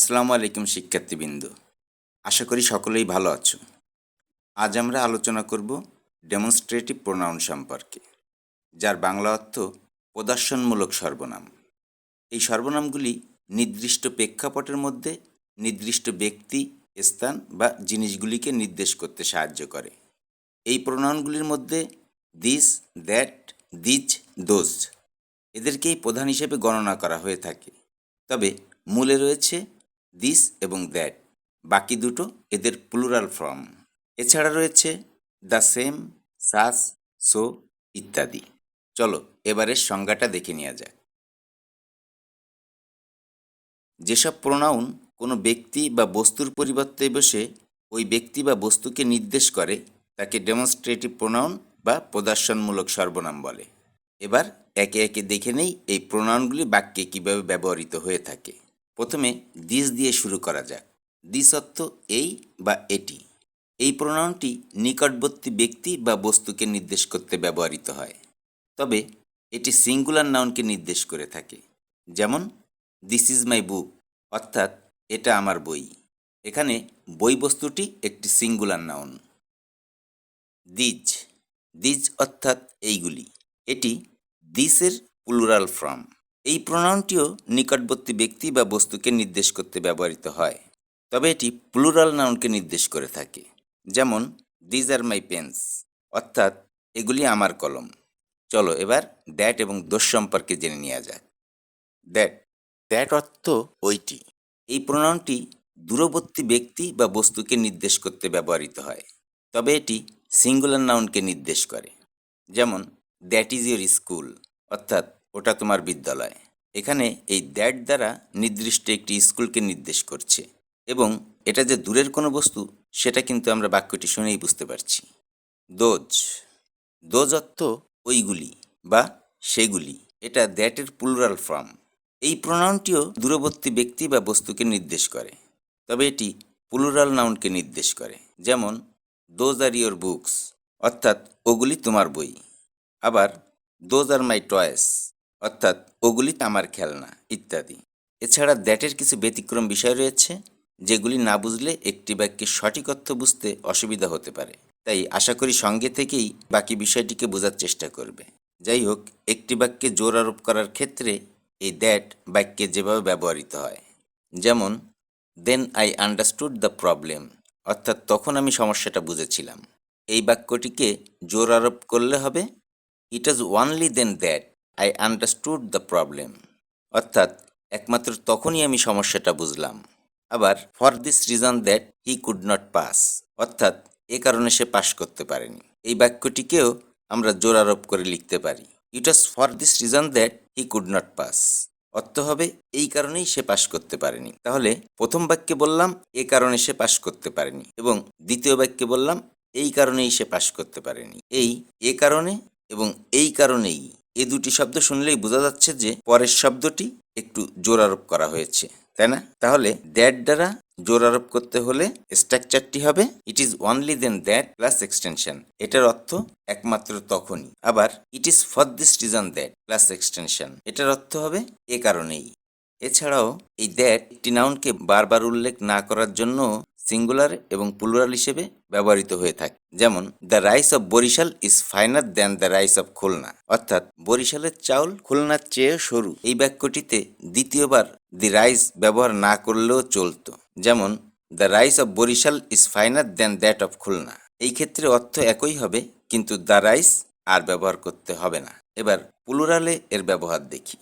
আসসালামু আলাইকুম শিক্ষার্থীবৃন্দ। আশা করি সকলেই ভালো আছো। আজ আমরা আলোচনা করব ডেমনস্ট্রেটিভ প্রোনাউন সম্পর্কে, যার বাংলা অর্থ প্রদর্শনমূলক সর্বনাম। এই সর্বনামগুলি নির্দিষ্ট প্রেক্ষাপটের মধ্যে নির্দিষ্ট ব্যক্তি, স্থান বা জিনিসগুলিকে নির্দেশ করতে সাহায্য করে। এই প্রোনাউনগুলির মধ্যে দিস, দ্যাট, দিজ, দোজ এদেরকেই প্রধান হিসেবে গণনা করা হয়ে থাকে। তবে মূলে রয়েছে দিস এবং দ্যাট, বাকি দুটো এদের প্লুরাল ফর্ম। এছাড়া রয়েছে দ্য সেম, সাস, সো ইত্যাদি। চলো এবারের সংজ্ঞাটা দেখে নেওয়া যাক। যেসব প্রোনাউন কোনো ব্যক্তি বা বস্তুর পরিবর্তে বসে ওই ব্যক্তি বা বস্তুকে নির্দেশ করে তাকে ডেমনস্ট্রেটিভ প্রোনাউন বা প্রদর্শনমূলক সর্বনাম বলে। এবার একে একে দেখে নেই এই প্রোনাউনগুলি বাক্যে কীভাবে ব্যবহৃত হয়ে থাকে। প্রথমে দিস দিয়ে শুরু করা যাক। দিস অর্থ এই বা এটি। এই প্রোনাউনটি নিকটবর্তী ব্যক্তি বা বস্তুকে নির্দেশ করতে ব্যবহৃত হয়, তবে এটি সিঙ্গুলার নাউনকে নির্দেশ করে থাকে। যেমন দিস ইজ মাই বুক, অর্থাৎ এটা আমার বই। এখানে বই বস্তুটি একটি সিঙ্গুলার নাউন। দিজ, দিজ অর্থাৎ এইগুলি, এটি দিসের প্লুরাল ফর্ম। এই প্রোনাউনটিও নিকটবর্তী ব্যক্তি বা বস্তুকে নির্দেশ করতে ব্যবহৃত হয়, তবে এটি প্লুরাল নাউনকে নির্দেশ করে থাকে। যেমন দিজ আর মাই পেন্স, অর্থাৎ এগুলি আমার কলম। চলো এবার দ্যাট এবং দোষ সম্পর্কে জেনে নেওয়া যাক। দ্যাট, দ্যাট অর্থ ওইটি। এই প্রোনাউনটি দূরবর্তী ব্যক্তি বা বস্তুকে নির্দেশ করতে ব্যবহৃত হয়, তবে এটি সিঙ্গুলার নাউনকে নির্দেশ করে। যেমন দ্যাট ইজ ইউর স্কুল, অর্থাৎ ওটা তোমার বিদ্যালয়। এখানে এই দ্যাট দ্বারা নির্দিষ্ট একটি স্কুলকে নির্দেশ করছে, এবং এটা যে দূরের কোনো বস্তু সেটা কিন্তু আমরা বাক্যটি শুনেই বুঝতে পারছি। দোজ, দোজ অর্থ ওইগুলি বা সেগুলি। এটা দ্যাটের প্লুরাল ফর্ম। এই প্রোনাউনটিও দূরবর্তী ব্যক্তি বা বস্তুকে নির্দেশ করে, তবে এটি প্লুরাল নাউনকে নির্দেশ করে। যেমন দোজ আর ইয়োর বুকস, অর্থাৎ ওগুলি তোমার বই। আবার দোজ আর মাই টয়েস, অর্থাৎ ওগুলি আমার খেলনা ইত্যাদি। এছাড়া দ্যাটের কিছু ব্যতিক্রম বিষয় রয়েছে, যেগুলি না বুঝলে একটি বাক্যের সঠিক অর্থ বুঝতে অসুবিধা হতে পারে। তাই আশা করি সঙ্গে থেকেই বাকি বিষয়টিকে বোঝার চেষ্টা করবে। যাই হোক, একটি বাক্যে জোর আরোপ করার ক্ষেত্রে এই দ্যাট বাক্যে যেভাবে ব্যবহৃত হয়, যেমন then I understood the problem, অর্থাৎ তখন আমি সমস্যাটা বুঝেছিলাম। এই বাক্যটিকে জোর আরোপ করলে হবে it was only then that I understood the problem, অর্থাৎ একমাত্র তখনই আমি সমস্যাটা বুঝলাম। আবার for this reason that he could not pass, অর্থাৎ এ কারণে সে পাশ করতে পারেনি। এই বাক্যটিকেও আমরা জোর আরোপ করে লিখতে পারি it was for this reason that he could not pass, অর্থ হবে এই কারণেই সে পাশ করতে পারেনি। তাহলে প্রথম বাক্যে বললাম এ কারণে সে পাশ করতে পারেনি, এবং দ্বিতীয় বাক্যে বললাম এই কারণেই সে পাশ করতে পারেনি। এই এ কারণে এবং এই কারণেই, এ দুটি শব্দ শুনলেই বোঝা যাচ্ছে যে পরের শব্দটি একটু জোর আরোপ করা হয়েছে, তাই না? তাহলে দ্যাট দ্বারা জোর আরোপ করতে হলে স্ট্রাকচারটি হবে it is only then that plus extension. এটার অর্থ একমাত্র তখনই। আবার it is for this reason that plus extension, এটার অর্থ হবে এ কারণেই। এছাড়াও এই দ্যাট একটি নাউনকে বারবার উল্লেখ না করার জন্য সিঙ্গুলার এবং প্লুরাল হিসেবে ব্যবহৃত হয়ে থাকে। যেমন the rice of Barisal is finer than the rice of Khulna, অর্থাৎ বরিশালের চাউল খুলনার চেয়ে সরু। এই বাক্যটিতে দ্বিতীয়বার দি রাইস ব্যবহার না করলেও চলতো। যেমন the rice of Barisal is finer than that of Khulna. এই ক্ষেত্রে অর্থ একই হবে, কিন্তু দ্য রাইস আর ব্যবহার করতে হবে না। এবার প্লুরালে এর ব্যবহার দেখি।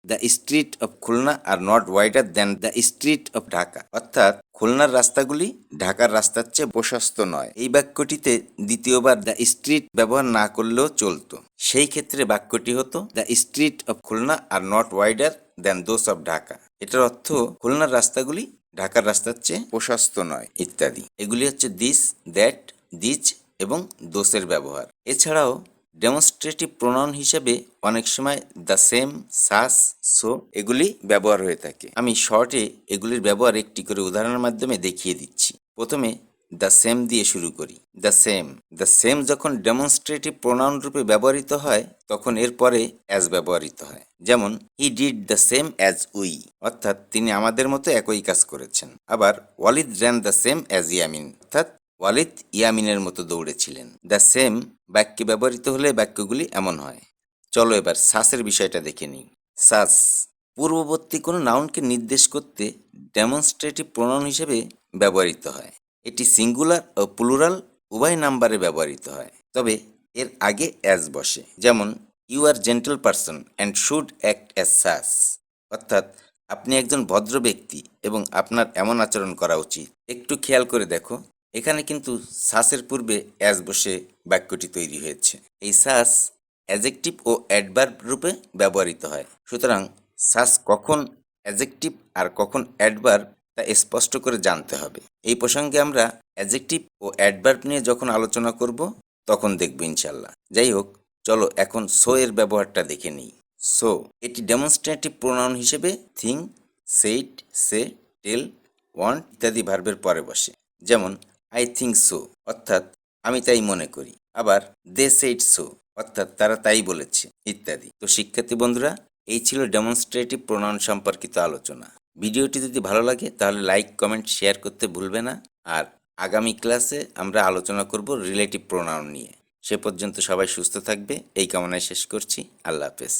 The street of Khulna are not wider than the street of Dhaka, অর্থাৎ খুলনার রাস্তাগুলি ঢাকার রাস্তার চেয়ে প্রশস্ত নয়। এই বাক্যটিতে দ্বিতীয়বার দ্য স্ট্রিট ব্যবহার না করলেও চলতো। সেই ক্ষেত্রে বাক্যটি হতো the street of Khulna are not wider than those of Dhaka. এটার অর্থ খুলনার রাস্তাগুলি ঢাকার রাস্তার চেয়ে প্রশস্ত নয় ইত্যাদি। এগুলি হচ্ছে দিস, দ্যাট, দিজ এবং দোষের ব্যবহার। এছাড়াও ডেমনস্ট্রেটিভ প্রোনাউন হিসেবে অনেক সময় দ্য সেম, সাস, সো এগুলি ব্যবহার হয়ে থাকে। আমি শর্টে এগুলির ব্যবহার একটি করে উদাহরণের মাধ্যমে দেখিয়ে দিচ্ছি। প্রথমে দ্য সেম দিয়ে শুরু করি। দ্য সেম যখন ডেমনস্ট্রেটিভ প্রোনাউন রূপে ব্যবহৃত হয় তখন এর পরে অ্যাজ ব্যবহৃত হয়। যেমন he did the same as we, অর্থাৎ তিনি আমাদের মতো একই কাজ করেছেন। আবার Walid ran the same as Yamin, অর্থাৎ ওয়ালিদ ইয়ামিনের মতো দৌড়েছিলেন। দ্য সেম বাক্যে ব্যবহৃত হলে বাক্যগুলি এমন হয়। চলো এবার সাসের বিষয়টা দেখে নিই। সাস পূর্ববর্তী কোনো নাউনকে নির্দেশ করতে ডেমনস্ট্রেটিভ প্রোনাউন হিসেবে ব্যবহৃত হয়। এটি সিঙ্গুলার ও প্লুরাল উভয় নাম্বারে ব্যবহৃত হয়, তবে এর আগে অ্যাজ বসে। যেমন you are gentle person and should act as such, অর্থাৎ আপনি একজন ভদ্র ব্যক্তি এবং আপনার এমন আচরণ করা উচিত। একটু খেয়াল করে দেখো, এখানে কিন্তু সাসের পূর্বে অ্যাজ বসে বাক্যটি তৈরি হয়েছে। এই সাস অ্যাজেক্টিভ ও অ্যাডভার্ব রূপে ব্যবহৃত হয়। সুতরাং সাস কখন অ্যাজেক্টিভ আর কখন অ্যাডভার্ব তা স্পষ্ট করে জানতে হবে। এই প্রসঙ্গে আমরা অ্যাজেক্টিভ ও অ্যাডভার্ব নিয়ে যখন আলোচনা করব তখন দেখব ইনশাল্লাহ। যাই হোক, চলো এখন সো এর ব্যবহারটা দেখে নিই। সো এটি ডেমনস্ট্রেটিভ প্রোনাউন হিসেবে থিং, সেইড, সে, টেল, ওয়ান্ট ইত্যাদি ভার্বের পরে বসে। যেমন আই থিঙ্ক সো, অর্থাৎ আমি তাই মনে করি। আবার দে সেইড সো, অর্থাৎ তারা তাই বলেছে ইত্যাদি। তো শিক্ষার্থী বন্ধুরা, এই ছিল ডেমনস্ট্রেটিভ প্রোনাউন সম্পর্কিত আলোচনা। ভিডিওটি যদি ভালো লাগে তাহলে লাইক, কমেন্ট, শেয়ার করতে ভুলবে না। আর আগামী ক্লাসে আমরা আলোচনা করব রিলেটিভ প্রোনাউন নিয়ে। সে পর্যন্ত সবাই সুস্থ থাকবে এই কামনায় শেষ করছি। আল্লাহ হাফেজ।